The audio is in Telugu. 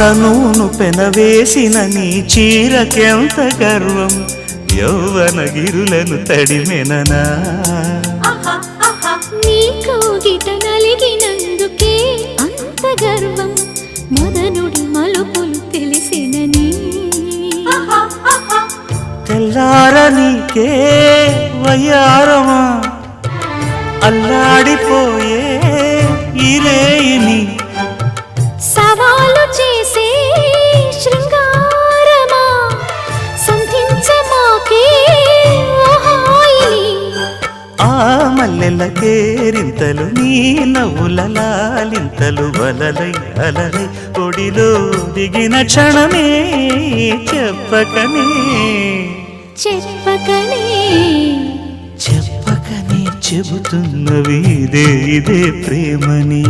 తనూను పెనవేసిన నీ చీరకెంత గర్వం యౌవన గిరులను తడిమెననా నీ కౌగిట నలిగినందుకే అంత గర్వం మదనుడి మలుపులు తెలిసినని తెల్లార నీకే వయ్యారమా అల్లాడిపోయే ఇరేయిని సవాలు చేసే శృంగారమా సంధించమాకే ఓహాయిని ఆ మల్లెల కేరింతలు నీ నవ్వుల లాలింతలు వలలై అలలై ఒడిలో దిగిన క్షణమే చెప్పకనే చెప్పకనే చెప్పకనే చెబుతున్నవి ఇదే ప్రేమని